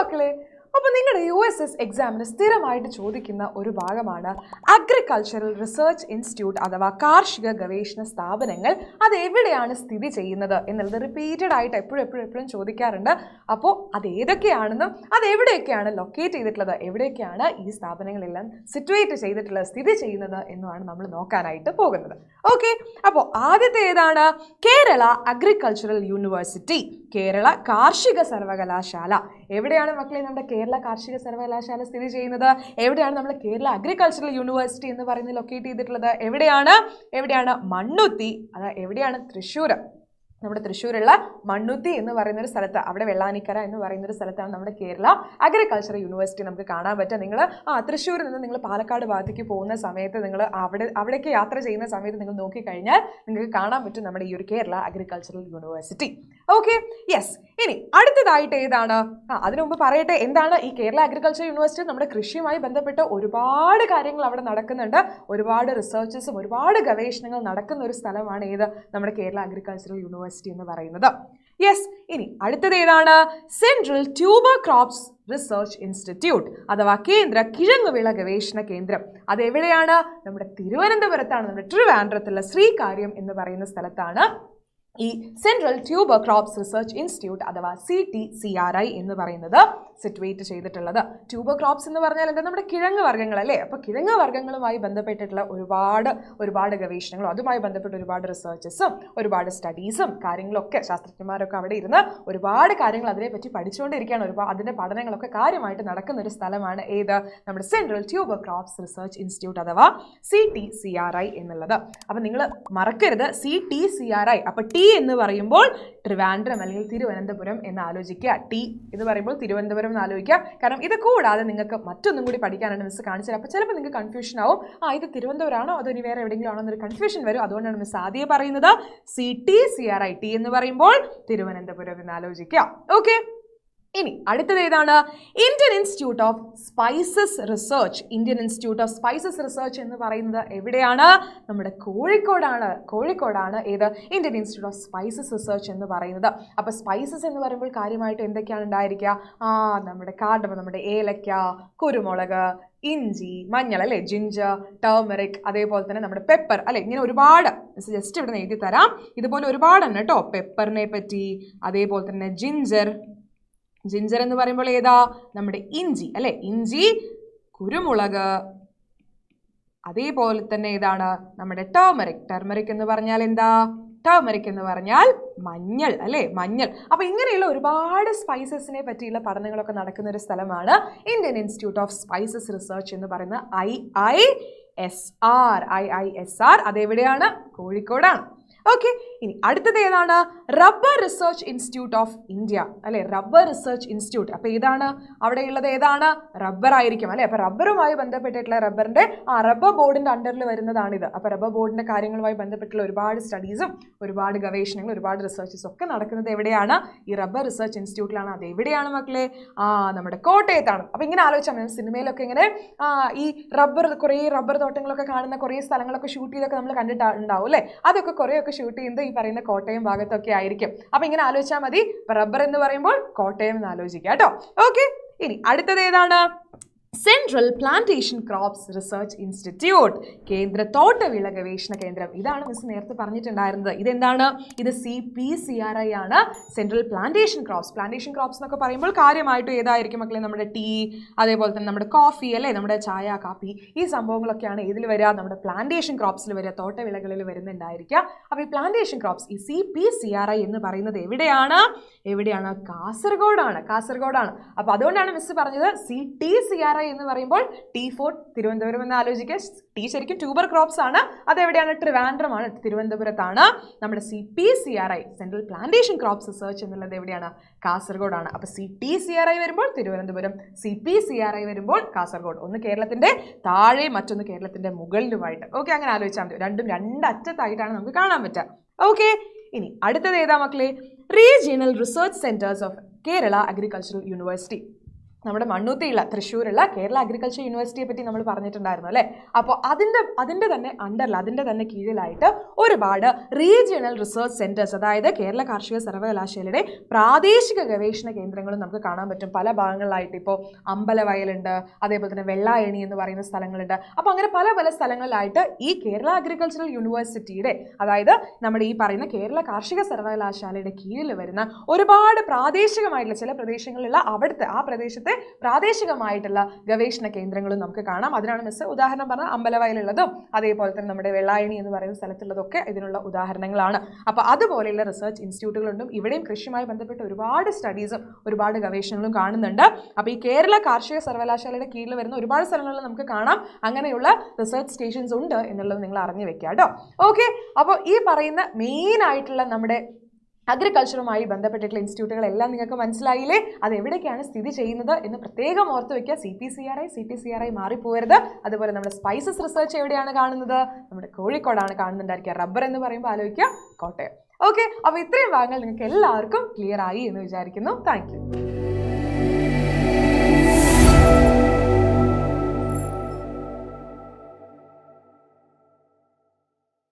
മക്കളെ, അപ്പോൾ നിങ്ങളുടെ USS എക്സാമിന് സ്ഥിരമായിട്ട് ചോദിക്കുന്ന ഒരു ഭാഗമാണ് അഗ്രികൾച്ചറൽ റിസർച്ച് ഇൻസ്റ്റിറ്റ്യൂട്ട് അഥവാ കാർഷിക ഗവേഷണ സ്ഥാപനങ്ങൾ അത് എവിടെയാണ് സ്ഥിതി ചെയ്യുന്നത് എന്നുള്ളത് റിപ്പീറ്റഡ് ആയിട്ട് എപ്പോഴും ചോദിക്കാറുണ്ട്. അപ്പോൾ അത് ഏതൊക്കെയാണെന്നും അത് എവിടെയൊക്കെയാണ് ലൊക്കേറ്റ് ചെയ്തിട്ടുള്ളത്, എവിടെയൊക്കെയാണ് ഈ സ്ഥാപനങ്ങളെല്ലാം സിറ്റുവേറ്റ് ചെയ്തിട്ടുള്ളത്, സ്ഥിതി ചെയ്യുന്നത് എന്നുമാണ് നമ്മൾ നോക്കാനായിട്ട് പോകുന്നത്. ഓക്കെ, അപ്പോൾ ആദ്യത്തെ ഏതാണ്? കേരള അഗ്രികൾച്ചറൽ യൂണിവേഴ്സിറ്റി, കേരള കാർഷിക സർവകലാശാല. എവിടെയാണ് മക്കളെ നമ്മുടെ കേരള കാർഷിക സർവകലാശാല സ്ഥിതി ചെയ്യുന്നത്? എവിടെയാണ് നമ്മൾ കേരള അഗ്രികൾച്ചറൽ യൂണിവേഴ്സിറ്റി എന്ന് പറയുന്നത് ലൊക്കേറ്റ് ചെയ്തിട്ടുള്ളത്? എവിടെയാണ്? മണ്ണുത്തി. അത് എവിടെയാണ്? തൃശ്ശൂർ. നമ്മുടെ തൃശ്ശൂരുള്ള മണ്ണുത്തി എന്ന് പറയുന്ന ഒരു സ്ഥലത്ത്, അവിടെ വെള്ളാനിക്കര എന്ന് പറയുന്ന ഒരു സ്ഥലത്താണ് നമ്മുടെ കേരള അഗ്രികൾച്ചറൽ യൂണിവേഴ്സിറ്റി നമുക്ക് കാണാൻ പറ്റുക. നിങ്ങൾ തൃശ്ശൂരിൽ നിന്ന് നിങ്ങൾ പാലക്കാട് ഭാഗത്തേക്ക് പോകുന്ന സമയത്ത് നിങ്ങൾ അവിടേക്ക് യാത്ര ചെയ്യുന്ന സമയത്ത് നിങ്ങൾ നോക്കിക്കഴിഞ്ഞാൽ നിങ്ങൾക്ക് കാണാൻ പറ്റും നമ്മുടെ ഈ ഒരു Kerala agricultural university. Okay, yes. ഇനി അടുത്തതായിട്ട് ഏതാണ്? അതിനു മുമ്പ് പറയട്ടെ, എന്താണ് ഈ കേരള അഗ്രികൾച്ചർ യൂണിവേഴ്സിറ്റി? നമ്മുടെ കൃഷിയുമായി ബന്ധപ്പെട്ട് ഒരുപാട് കാര്യങ്ങൾ അവിടെ നടക്കുന്നുണ്ട്. ഒരുപാട് റിസർച്ചസും ഒരുപാട് ഗവേഷണങ്ങൾ നടക്കുന്ന ഒരു സ്ഥലമാണ് ഏത്? നമ്മുടെ കേരള അഗ്രികൾച്ചറൽ യൂണിവേഴ്സിറ്റി എന്ന് പറയുന്നത്. യെസ്. ഇനി അടുത്തത് ഏതാണ്? Central tuber crops research institute അഥവാ കേന്ദ്ര കിഴങ്ങുവിള ഗവേഷണ കേന്ദ്രം. അത് എവിടെയാണ്? നമ്മുടെ തിരുവനന്തപുരത്താണ്. നമ്മുടെ ട്രിവാൻഡ്രത്തുള്ള ശ്രീകാര്യം എന്ന് പറയുന്ന സ്ഥലത്താണ് ഈ central tuber crops research institute അഥവാ CTCRI എന്ന് പറയുന്നത് സിറ്റുവേറ്റ് ചെയ്തിട്ടുള്ളത്. ട്യൂബർ ക്രോപ്സ് എന്ന് പറഞ്ഞാൽ എന്താ? നമ്മുടെ കിഴങ്ങ് വർഗ്ഗങ്ങൾ അല്ലേ? അപ്പോൾ കിഴങ്ങ് വർഗ്ഗങ്ങളുമായി ബന്ധപ്പെട്ടിട്ടുള്ള ഒരുപാട് ഗവേഷണങ്ങളും അതുമായി ബന്ധപ്പെട്ട ഒരുപാട് റിസർച്ചസും ഒരുപാട് സ്റ്റഡീസും കാര്യങ്ങളൊക്കെ ശാസ്ത്രജ്ഞന്മാരൊക്കെ അവിടെ ഇരുന്ന് ഒരുപാട് കാര്യങ്ങൾ അതിനെപ്പറ്റി പഠിച്ചുകൊണ്ടിരിക്കുകയാണ്. അതിൻ്റെ പഠനങ്ങളൊക്കെ കാര്യമായിട്ട് നടക്കുന്ന ഒരു സ്ഥലമാണ് ഏത്? നമ്മുടെ central tuber crops research institute അഥവാ CTCRI എന്നുള്ളത്. അപ്പം നിങ്ങൾ മറക്കരുത് CTCRI. അപ്പോൾ ടി എന്ന് പറയുമ്പോൾ ട്രിവാൻഡ്രം അല്ലെങ്കിൽ തിരുവനന്തപുരം എന്ന് ആലോചിക്കുക. ടി എന്ന് പറയുമ്പോൾ തിരുവനന്തപുരം എന്ന് ആലോചിക്കുക. കാരണം ഇത് കൂടാതെ നിങ്ങൾക്ക് മറ്റൊന്നും കൂടി പഠിക്കാനാണ് മിസ് കാണിച്ചത്. അപ്പോൾ ചിലപ്പോൾ നിങ്ങൾക്ക് കൺഫ്യൂഷൻ ആവും, ഇത് തിരുവനന്തപുരമാണോ അതോ ഇനി വേറെ എവിടെയെങ്കിലും ആണോ എന്നൊരു കൺഫ്യൂഷൻ വരും. അതുകൊണ്ടാണ് മിസ് ആദ്യം പറയുന്നത് CTCRI. ടി എന്ന് പറയുമ്പോൾ തിരുവനന്തപുരം എന്ന് ആലോചിക്കുക. ഓക്കെ, ഇനി അടുത്തത് ഏതാണ്? Indian institute of spices research. Indian institute of spices research എന്ന് പറയുന്നത് എവിടെയാണ്? നമ്മുടെ കോഴിക്കോടാണ് ഏത്? Indian institute of spices research എന്ന് പറയുന്നത്. അപ്പോൾ സ്പൈസസ് എന്ന് പറയുമ്പോൾ കാര്യമായിട്ട് എന്തൊക്കെയാണ് ഉണ്ടായിരിക്കുക? നമ്മുടെ കാർഡമം, നമ്മുടെ ഏലക്ക, കുരുമുളക്, ഇഞ്ചി, മഞ്ഞൾ അല്ലേ, ജിഞ്ചർ, ടർമറിക്, അതേപോലെ തന്നെ നമ്മുടെ പെപ്പർ അല്ലെ. ഇങ്ങനെ ഒരുപാട് ജസ്റ്റ് ഇവിടെ എഴുതി തരാം. ഇതുപോലെ ഒരുപാടെണ്ണം കേട്ടോ. പെപ്പറിനെ പറ്റി, അതേപോലെ തന്നെ ജിഞ്ചർ എന്ന് പറയുമ്പോൾ ഏതാ? നമ്മുടെ ഇഞ്ചി അല്ലെ, ഇഞ്ചി, കുരുമുളക്, അതേപോലെ തന്നെ ഏതാണ്? നമ്മുടെ ടർമറിക് എന്ന് പറഞ്ഞാൽ എന്താ? ടർമറിക് എന്ന് പറഞ്ഞാൽ മഞ്ഞൾ അല്ലേ, മഞ്ഞൾ. അപ്പോൾ ഇങ്ങനെയുള്ള ഒരുപാട് സ്പൈസസിനെ പറ്റിയുള്ള പഠനങ്ങളൊക്കെ നടക്കുന്ന ഒരു സ്ഥലമാണ് Indian institute of spices research എന്ന് പറയുന്ന IISR. അതെവിടെയാണ്? കോഴിക്കോടാണ്. ഓക്കെ, ഇനി അടുത്തത് ഏതാണ്? Rubber research institute of India അല്ലെ, റബ്ബർ റിസർച്ച് ഇൻസ്റ്റിറ്റ്യൂട്ട്. അപ്പോൾ ഏതാണ് അവിടെയുള്ളത്? ഏതാണ്? റബ്ബർ ആയിരിക്കും അല്ലെ. അപ്പോൾ റബ്ബറുമായി ബന്ധപ്പെട്ടിട്ടുള്ള റബ്ബറിന്റെ റബ്ബർ ബോർഡിന്റെ അണ്ടറിൽ വരുന്നതാണിത്. അപ്പോൾ റബ്ബർ ബോർഡിന്റെ കാര്യങ്ങളുമായി ബന്ധപ്പെട്ടുള്ള ഒരുപാട് സ്റ്റഡീസും ഒരുപാട് ഗവേഷണങ്ങളും ഒരുപാട് റിസർച്ചസും ഒക്കെ നടക്കുന്നത് എവിടെയാണ്? ഈ റബ്ബർ റിസർച്ച് ഇൻസ്റ്റിറ്റ്യൂട്ടിലാണ്. അത് എവിടെയാണ് മക്കളെ? നമ്മുടെ കോട്ടയത്താണ്. അപ്പോൾ ഇങ്ങനെ ആലോചിച്ചാൽ മതി. സിനിമയിലൊക്കെ ഇങ്ങനെ ഈ കുറേ റബ്ബർ തോട്ടങ്ങളൊക്കെ കാണുന്ന കുറേ സ്ഥലങ്ങളൊക്കെ ഷൂട്ട് ചെയ്തൊക്കെ നമ്മൾ കണ്ടിട്ടുണ്ടാവും അല്ലേ. അതൊക്കെ കുറേയൊക്കെ ഷൂട്ട് ചെയ്യുന്നത് ഈ പറയുന്ന കോട്ടയം ഭാഗത്തൊക്കെ ആയിരിക്കും. അപ്പൊ ഇങ്ങനെ ആലോചിച്ചാൽ മതി. റബ്ബർ എന്ന് പറയുമ്പോൾ കോട്ടയം എന്ന് ആലോചിക്കുക കേട്ടോ. ഓക്കെ, ഇനി അടുത്തത് ഏതാണ്? Central plantation crops research institute, കേന്ദ്ര തോട്ടവിള ഗവേഷണ കേന്ദ്രം. ഇതാണ് മിസ് നേരത്തെ പറഞ്ഞിട്ടുണ്ടായിരുന്നത്. ഇതെന്താണ്? ഇത് CPCRI ആണ്. സെൻട്രൽ പ്ലാന്റേഷൻ ക്രോപ്സ് എന്നൊക്കെ പറയുമ്പോൾ കാര്യമായിട്ടും ഏതായിരിക്കും മക്കളെ? നമ്മുടെ ടീ, അതേപോലെ തന്നെ നമ്മുടെ കോഫി അല്ലേ, നമ്മുടെ ചായ, കാപ്പി, ഈ സംഭവങ്ങളൊക്കെയാണ് ഇതിൽ വരിക? നമ്മുടെ പ്ലാന്റേഷൻ ക്രോപ്സിൽ വരിക, തോട്ടവിളകളിൽ വരുന്നുണ്ടായിരിക്കുക. അപ്പോൾ ഈ പ്ലാന്റേഷൻ ക്രോപ്സ്, ഈ CPCRI എന്ന് പറയുന്നത് എവിടെയാണ്? കാസർഗോഡാണ്. അപ്പോൾ അതുകൊണ്ടാണ് മിസ് പറഞ്ഞത് CTCRI എന്ന് പറയുമ്പോൾ T ഫോർ തിരുവനന്തപുരം എന്ന് ആലോചിക്കുക. ടി ശരിക്കും ട്യൂബർ ക്രോപ്സ് ആണ്. അതെവിടെയാണ്? ട്രിവാൻഡ്രമാണ്, തിരുവനന്തപുരത്താണ്. നമ്മുടെ CPCRI central plantation crops research എന്നുള്ളത് എവിടെയാണ്? കാസർഗോഡാണ്. അപ്പോൾ CTCRI വരുമ്പോൾ തിരുവനന്തപുരം, CPCRI വരുമ്പോൾ കാസർഗോഡ്. ഒന്ന് കേരളത്തിന്റെ താഴെ, മറ്റൊന്ന് കേരളത്തിന്റെ മുകളിലുമായിട്ട്. ഓക്കെ, അങ്ങനെ ആലോചിച്ചാൽ മതി. രണ്ടും രണ്ടറ്റത്തായിട്ടാണ് നമുക്ക് കാണാൻ പറ്റുക. ഓക്കെ, ഇനി അടുത്തത് ഏതാ മക്കളെ? Regional research centres of Kerala agricultural university. നമ്മുടെ മണ്ണുത്തിയുള്ള തൃശ്ശൂരുള്ള കേരള അഗ്രികൾച്ചർ യൂണിവേഴ്സിറ്റിയെ പറ്റി നമ്മൾ പറഞ്ഞിട്ടുണ്ടായിരുന്നു അല്ലേ. അപ്പോൾ അതിൻ്റെ തന്നെ അണ്ടറിൽ, അതിൻ്റെ തന്നെ കീഴിലായിട്ട് ഒരുപാട് റീജിയണൽ റിസർച്ച് സെൻറ്റേഴ്സ്, അതായത് കേരള കാർഷിക സർവകലാശാലയുടെ പ്രാദേശിക ഗവേഷണ കേന്ദ്രങ്ങളും നമുക്ക് കാണാൻ പറ്റും. പല ഭാഗങ്ങളിലായിട്ട് ഇപ്പോൾ അമ്പലവയലുണ്ട്, അതേപോലെ തന്നെ വെള്ളായണി എന്ന് പറയുന്ന സ്ഥലങ്ങളുണ്ട്. അപ്പോൾ അങ്ങനെ പല പല സ്ഥലങ്ങളിലായിട്ട് ഈ കേരള അഗ്രികൾച്ചറൽ യൂണിവേഴ്സിറ്റിയുടെ, അതായത് നമ്മുടെ ഈ പറയുന്ന കേരള കാർഷിക സർവകലാശാലയുടെ കീഴിൽ വരുന്ന ഒരുപാട് പ്രാദേശികമായിട്ടുള്ള ചില പ്രദേശങ്ങളിലുള്ള അവിടുത്തെ ആ പ്രദേശത്തെ പ്രാദേശികമായിട്ടുള്ള ഗവേഷണ കേന്ദ്രങ്ങളും നമുക്ക് കാണാം. അതിനാണ് മിസ് ഉദാഹരണം പറഞ്ഞാൽ അമ്പലവയലുള്ളതും അതേപോലെ തന്നെ നമ്മുടെ വെള്ളായണി എന്ന് പറയുന്ന സ്ഥലത്തുള്ളതൊക്കെ ഇതിനുള്ള ഉദാഹരണങ്ങളാണ്. അപ്പോൾ അതുപോലെയുള്ള റിസർച്ച് ഇൻസ്റ്റിറ്റ്യൂട്ടുകളുണ്ടും ഇവിടെയും കൃഷിയുമായി ബന്ധപ്പെട്ട് ഒരുപാട് സ്റ്റഡീസും ഒരുപാട് ഗവേഷണങ്ങളും കാണുന്നുണ്ട്. അപ്പോൾ ഈ കേരള കാർഷിക സർവകലാശാലയുടെ കീഴിൽ വരുന്ന ഒരുപാട് സ്ഥലങ്ങളിൽ നമുക്ക് കാണാം അങ്ങനെയുള്ള റിസർച്ച് സ്റ്റേഷൻസ് ഉണ്ട് എന്നുള്ളത് നിങ്ങൾ അറിഞ്ഞു വെക്കുക കേട്ടോ. ഓക്കെ, അപ്പോൾ ഈ പറയുന്ന മെയിൻ ആയിട്ടുള്ള നമ്മുടെ അഗ്രികൾച്ചറുമായി ബന്ധപ്പെട്ടിട്ടുള്ള ഇൻസ്റ്റിറ്റ്യൂട്ടുകളെല്ലാം നിങ്ങൾക്ക് മനസ്സിലായില്ലേ? അത് എവിടേക്കാണ് സ്ഥിതി ചെയ്യുന്നത് എന്ന് പ്രത്യേകം ഓർത്ത് വയ്ക്കുക. CPCRI മാറിപ്പോകരുത്. അതുപോലെ നമ്മുടെ സ്പൈസസ് റിസർച്ച് എവിടെയാണ് കാണുന്നത്? നമ്മുടെ കോഴിക്കോടാണ് കാണുന്നുണ്ടായിരിക്കുക. റബ്ബർ എന്ന് പറയുമ്പോൾ ആലോചിക്കുക കോട്ടയം. ഓക്കെ, അപ്പോൾ ഇത്രയും ഭാഗങ്ങൾ നിങ്ങൾക്ക് എല്ലാവർക്കും ക്ലിയർ ആയി എന്ന് വിചാരിക്കുന്നു. Thank you.